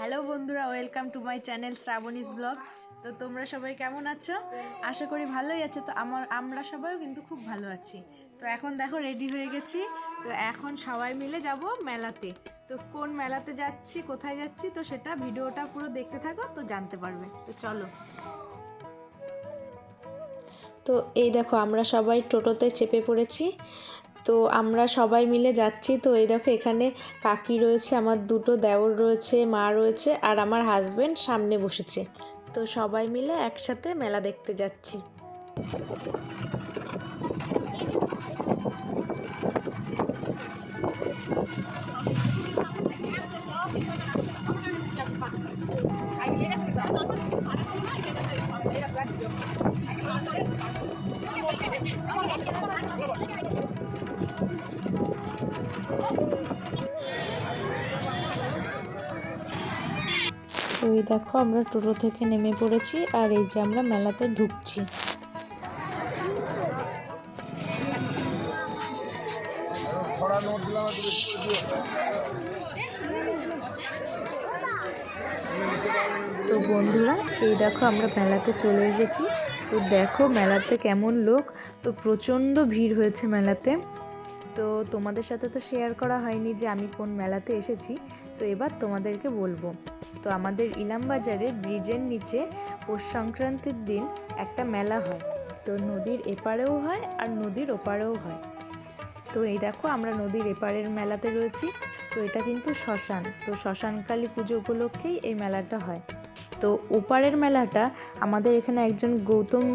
Hello বন্ধুরা, welcome to my channel Shrabani's blog. তো তোমরা সবাই কেমন আছো? আশা করি ভালোই আছো। তো আমরা সবাইও কিন্তু খুব ভালো আছি। তো এখন দেখো রেডি হয়ে গেছি। তো এখন সবাই মিলে যাব মেলাতে। তো কোন মেলাতে যাচ্ছি, কোথায় যাচ্ছি, তো সেটা ভিডিওটা পুরো দেখতে থাকো, তো জানতে পারবে। তো চলো। তো এই দেখো আমরা সবাই টোটোতে চেপে পড়েছি। তো আমরা সবাই মিলে যাচ্ছি। তো এই দেখো এখানে কাকি রয়েছে, আমার দুটো দেওর রয়েছে, মা রয়েছে, আর আমার হাজবেন্ড সামনে বসেছে। তো সবাই মিলে একসাথে মেলা দেখতে যাচ্ছি। তো এই দেখো আমরা টোটো থেকে নেমে পড়েছি, আর এই যে আমরা মেলাতে ঢুকছি। তো বন্ধুরা, এই দেখো আমরা মেলাতে চলে এসেছি। তো দেখো মেলাতে কেমন লোক। তো প্রচণ্ড ভিড় হয়েছে মেলাতে। তো তোমাদের সাথে তো শেয়ার করা হয়নি যে আমি কোন মেলাতে এসেছি। তো এবার তোমাদেরকে বলবো। তো আমাদের ইলামবাজারে ব্রিজের নিচে পৌষ সংক্রান্তির দিন একটা মেলা হয়। তো নদীর এপারেও হয় আর নদীর ওপারেও হয়। তো এই দেখো আমরা নদীর এপারের মেলাতে রয়েছি। তো এটা কিন্তু শ্মশান। তো শ্মশানকালী পুজো উপলক্ষেই এই মেলাটা হয়। তো ওপারের মেলাটা আমাদের এখানে একজন গৌতম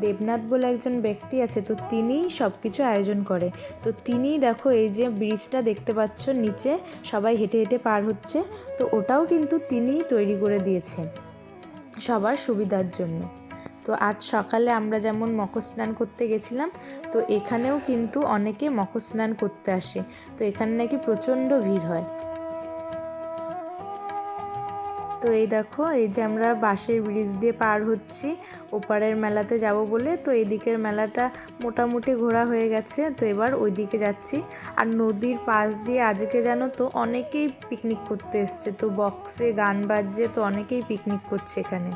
দেবনাথ বলে একজন ব্যক্তি আছে। তো তিনিই সব কিছু আয়োজন করে। তো তিনিই দেখো এই যে ব্রিজটা দেখতে পাচ্ছ নিচে সবাই হেঁটে হেঁটে পার হচ্ছে। তো ওটাও কিন্তু তিনিই তৈরি করে দিয়েছেন সবার সুবিধার জন্য। তো আজ সকালে আমরা যেমন মকর স্নান করতে গেছিলাম, তো এখানেও কিন্তু অনেকে মকর স্নান করতে আসে। তো এখানে নাকি প্রচণ্ড ভিড় হয়। তো এই দেখো এই যে আমরা বাঁশের ব্রিজ দিয়ে পার হচ্ছি ওপারের মেলাতে যাব বলে। তো এদিকের মেলাটা মোটামুটি ঘোরা হয়ে গেছে। তো এবার ওই দিকে যাচ্ছি। আর নদীর পাশ দিয়ে আজকে জানো তো অনেকেই পিকনিক করতে এসছে। তো বক্সে গান বাজছে, তো অনেকেই পিকনিক করছে এখানে।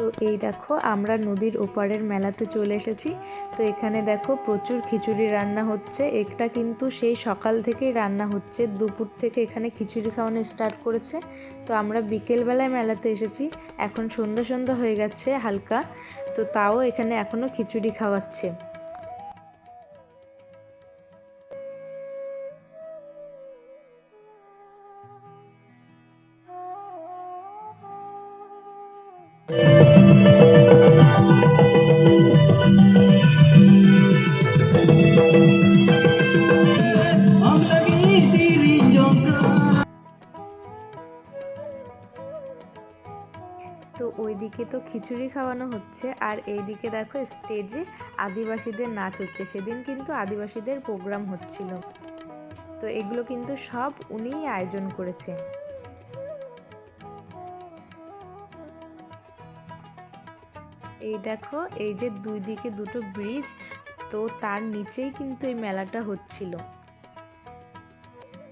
তো এই দেখো আমরা নদীর ওপারের মেলাতে চলে এসেছি। তো এখানে দেখো প্রচুর খিচুড়ি রান্না হচ্ছে। এটা কিন্তু সেই সকাল থেকেই রান্না হচ্ছে, দুপুর থেকে এখানে খিচুড়ি খাওয়ানো স্টার্ট করেছে। তো আমরা বিকেলবেলায় মেলাতে এসেছি, এখন সন্ধ্যা সন্ধ্যা হয়ে গেছে হালকা। তো তাও এখানে এখনও খিচুড়ি খাওয়াচ্ছে। তো ওইদিকে তো খিচুড়ি খাওয়ানো হচ্ছে, আর এইদিকে দেখো স্টেজে আদিবাসীদের নাচ হচ্ছে। সেদিন কিন্তু আদিবাসীদের প্রোগ্রাম হচ্ছিল। তো এগুলো কিন্তু সব উনিই আয়োজন করেছেন। এই দেখো এই যে দুই দিকে দুটো ব্রিজ, তো তার নিচেই কিন্তু এই মেলাটা হচ্ছিল।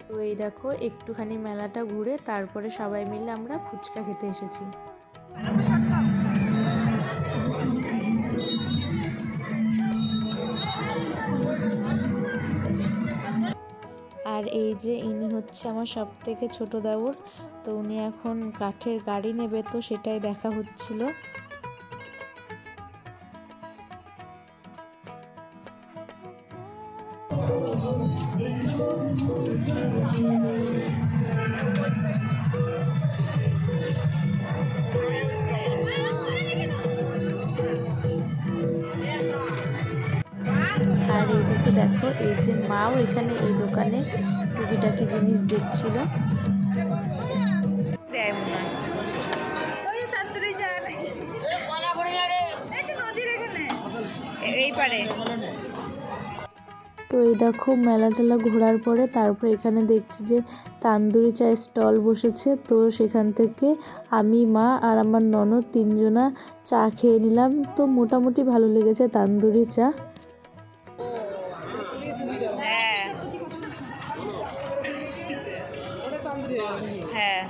তো এই দেখো একটুখানি মেলাটা ঘুরে তারপরে সবাই মিলে আমরা ফুচকা খেতে এসেছি। আর এই যে ইনি হচ্ছে আমার সব থেকে ছোট দেওর। তো উনি এখন কাঠের গাড়ি নেবে, তো সেটাই দেখা হচ্ছিল। আর এইদিকে দেখো এই যে মাও এখানে এই দোকানে টুকিটাকি জিনিস দেখছিল। তো এই দেখো মেলা টেলা ঘোরার পরে তারপর এখানে দেখছি যে তান্দুরি চায়ের স্টল বসেছে। তো সেখান থেকে আমি, মা আর আমার ননদ তিনজনা চা খেয়ে নিলাম। তো মোটামুটি ভালো লেগেছে তান্দুরি চা। হ্যাঁ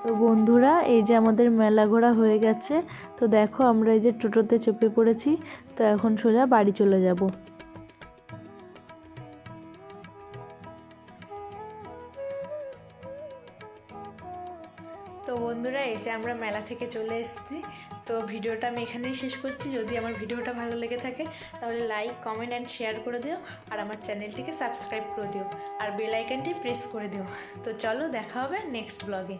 তো বন্ধুরা এই যে আমাদের মেলা ঘোরা হয়ে গেছে। তো দেখো আমরা এই যে টোটোতে চেপে পড়েছি। তো এখন সোজা বাড়ি চলে যাব। তো বন্ধুরা এই যে আমরা মেলা থেকে চলে এসেছি। তো ভিডিওটা আমি এখানেই শেষ করছি। যদি আমার ভিডিওটা ভালো লেগে থাকে তাহলে লাইক কমেন্ট অ্যান্ড শেয়ার করে দিও, আর আমার চ্যানেলটিকে সাবস্ক্রাইব করে দিও, আর বেল আইকনটি প্রেস করে দিও। তো চলো দেখা হবে নেক্সট ব্লগে।